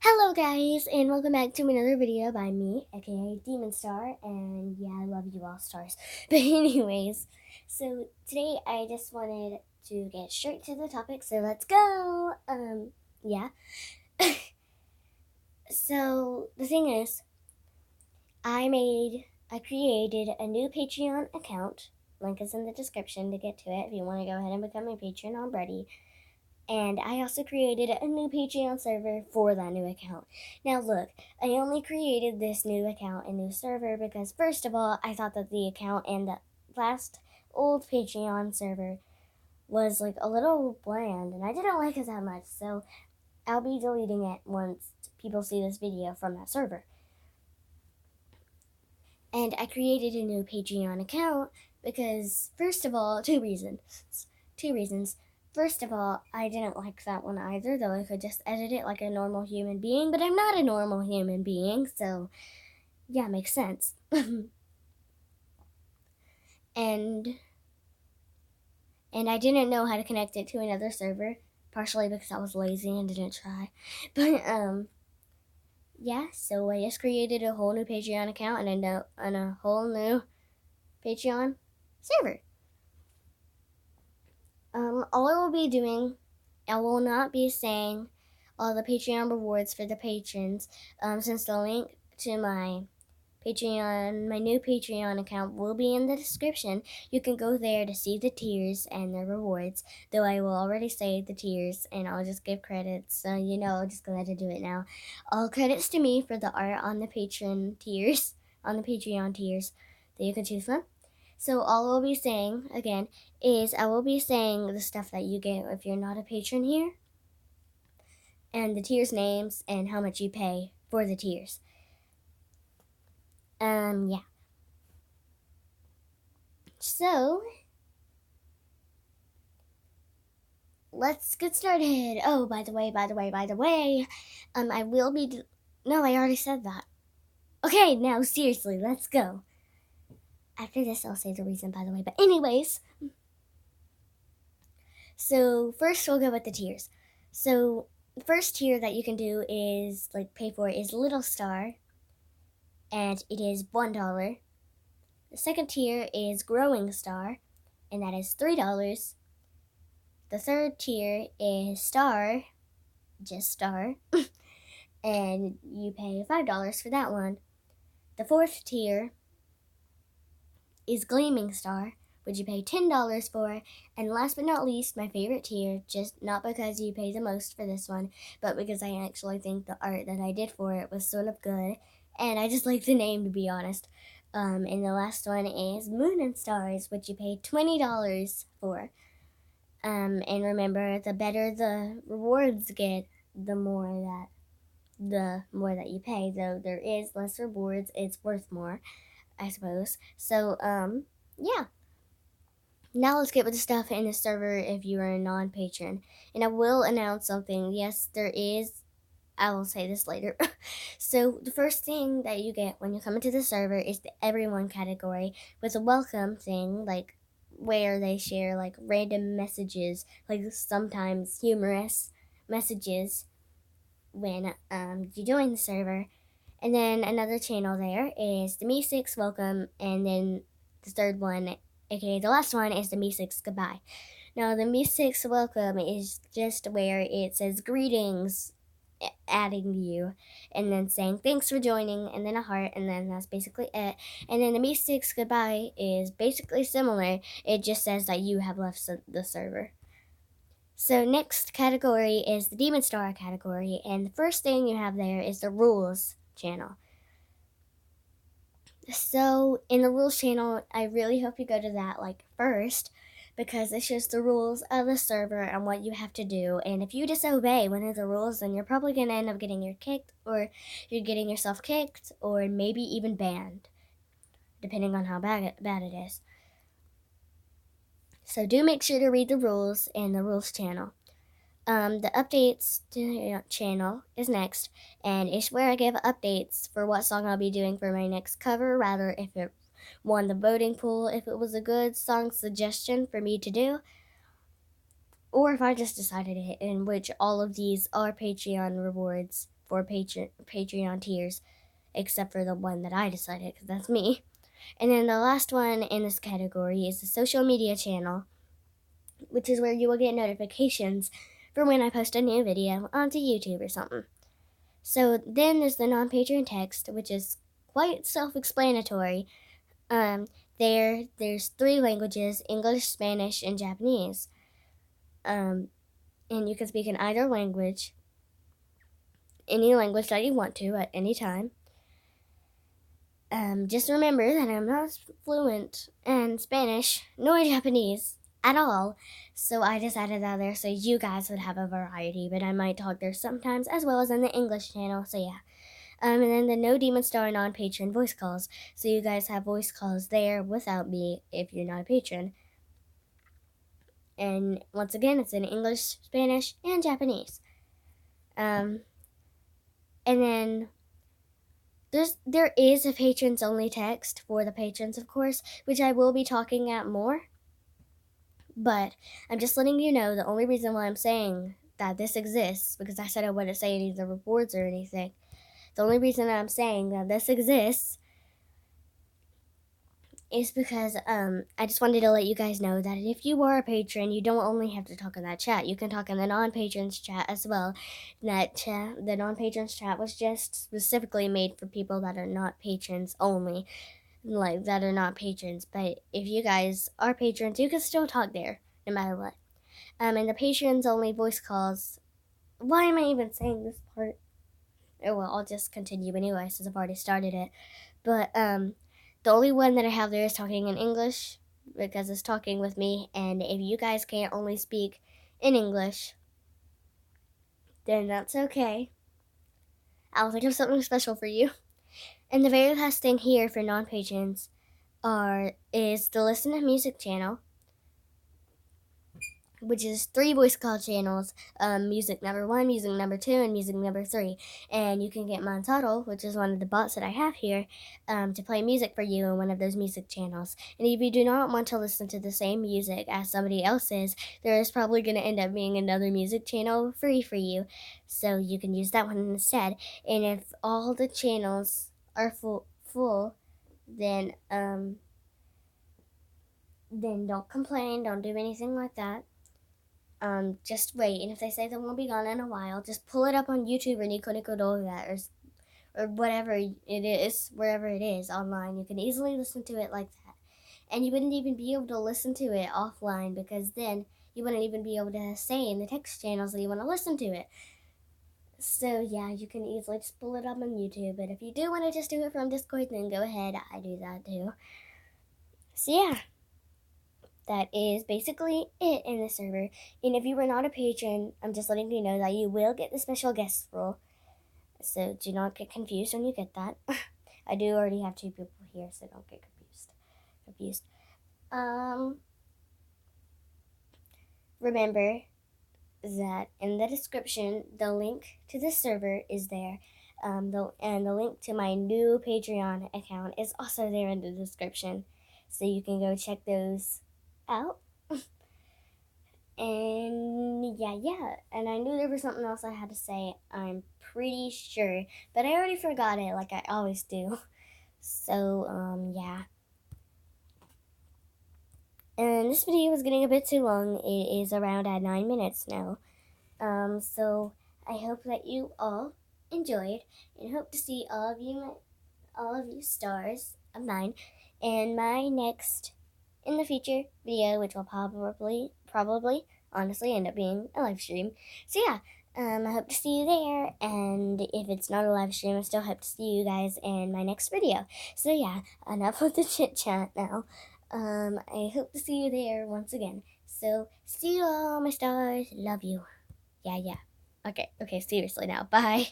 Hello guys, and welcome back to another video by me, aka Demon Star, and yeah, I love you all stars. But anyways, so today I just wanted to get straight to the topic, so let's go! Yeah. So, the thing is, I created a new Patreon account. Link is in the description to get to it if you want to go ahead and become a patron already. And I also created a new Patreon server for that new account. Now look, I only created this new account and new server because first of all, I thought that the account and the last old Patreon server was like a little bland and I didn't like it that much, so I'll be deleting it once people see this video from that server. And I created a new Patreon account because first of all, two reasons. First of all, I didn't like that one either, though I could just edit it like a normal human being, but I'm not a normal human being, so yeah, makes sense. and I didn't know how to connect it to another server, partially because I was lazy and didn't try. But yeah, so I just created a whole new Patreon account and a whole new Patreon server. All I will be doing, I will not be saying all the Patreon rewards for the patrons, since the link to my new Patreon account will be in the description. You can go there to see the tiers and the rewards, though I will already say the tiers, and I'll just give credits, so I'll just go ahead and do it now. All credits to me for the art on the Patreon tiers that you can choose from. So all I'll be saying, again, is I will be saying the stuff that you get if you're not a patron here, and the tiers names, and how much you pay for the tiers. Yeah. So, let's get started. Oh, by the way, I will be, no, I already said that. Okay, now seriously, let's go. After this, I'll say the reason, by the way, but anyways. So, first we'll go with the tiers. So, the first tier that you can do is, pay for is Little Star, and it is $1. The second tier is Growing Star, and that is $3. The third tier is Star, just Star, and you pay $5 for that one. The fourth tier is Gleaming Star, which you pay $10 for. And last but not least, my favorite tier, just not because you pay the most for this one, but because I actually think the art that I did for it was sort of good, and I just like the name, to be honest. And the last one is Moon and Stars, which you pay $20 for. And remember, the better the rewards get, the more that you pay. Though there is less rewards, it's worth more, I suppose. So, yeah. Now let's get with the stuff in the server if you are a non-patron. And I will announce something. Yes, there is. I will say this later. So the first thing that you get when you come into the server is the everyone category with a welcome thing, where they share random messages, sometimes humorous messages when you join the server. And then another channel there is the Me6 welcome, and then the third one, aka the last one, is the Me6 goodbye. Now the Me6 welcome is just where it says greetings, adding you, and then saying thanks for joining, and then a heart, and then that's basically it. And then the Me6 goodbye is basically similar, it just says that you have left the server. So next category is the Demon Star category, and the first thing you have there is the rules channel. So in the rules channel, I really hope you go to that first, because it shows the rules of the server and what you have to do. And if you disobey one of the rules, then you're probably going to end up getting kicked, or you're getting yourself kicked, or maybe even banned, depending on how bad it is. So do make sure to read the rules in the rules channel. The updates channel is next, and it's where I give updates for what song I'll be doing for my next cover, rather if it won the voting pool, if it was a good song suggestion for me to do, or if I just decided it, in which all of these are Patreon rewards for Patreon tiers, except for the one that I decided, because that's me. And then the last one in this category is the social media channel, which is where you will get notifications for when I post a new video onto YouTube or something. So then there's the non-Patreon text, which is quite self-explanatory. There's 3 languages: English, Spanish, and Japanese. And you can speak in either language, any language that you want to at any time. Just remember that I'm not fluent in Spanish nor Japanese at all, so I just added that there so you guys would have a variety, but I might talk there sometimes as well as in the English channel, so yeah. And then the No Demon Star non-patron voice calls, so you guys have voice calls there without me if you're not a patron. And once again, it's in English, Spanish, and Japanese. And then there is a patrons only text for the patrons, of course, which I will be talking at more. But I'm just letting you know the only reason why I'm saying that this exists, because I said I wouldn't say any of the rewards or anything. The only reason I'm saying that this exists is because I just wanted to let you guys know that if you are a patron, you don't only have to talk in that chat. You can talk in the non-patrons chat as well. The non-patrons chat was just specifically made for people that are not patrons only, like that are not patrons. But if you guys are patrons, you can still talk there no matter what. And the patrons only voice calls. Why am I even saying this part? Oh well, I'll just continue anyway since I've already started it. But the only one that I have there is talking in English, because it's talking with me, and if you guys can't only speak in English, then that's okay. I'll think of something special for you. And the very last thing here for non-patrons is the Listen to Music channel, which is 3 voice call channels, music number 1, music number 2, and music number 3. And you can get Montado, which is one of the bots that I have here, to play music for you in one of those music channels. And if you do not want to listen to the same music as somebody else's, there is probably going to end up being another music channel free for you. So you can use that one instead. And if all the channels are full, then don't complain, don't do anything like that. Just wait, and if they say they won't be gone in a while, just pull it up on YouTube or Nico Nico Doga or whatever it is, wherever it is online. You can easily listen to it like that. And you wouldn't even be able to listen to it offline, because then you wouldn't even be able to say in the text channels that you want to listen to it. So yeah, you can easily just pull it up on YouTube. But if you do want to just do it from Discord, then go ahead. I do that too. So yeah. That is basically it in the server. And if you were not a patron, I'm just letting you know that you will get the special guest role. So do not get confused when you get that. I do already have 2 people here, so don't get confused. Remember that in the description, the link to the server is there. And the link to my new Patreon account is also there in the description. So you can go check those out. And yeah, and I knew there was something else I had to say, I'm pretty sure, but I already forgot it like I always do. So yeah, and this video is getting a bit too long. It is around at 9 minutes now. So I hope that you all enjoyed, and hope to see all of you stars of mine in my next in the future video, which will probably honestly end up being a live stream. So yeah, I hope to see you there, and if it's not a live stream, I still hope to see you guys in my next video. So yeah, enough with the chit chat now. I hope to see you there once again. So see you all, my stars. Love you. Yeah. Okay, seriously now. Bye.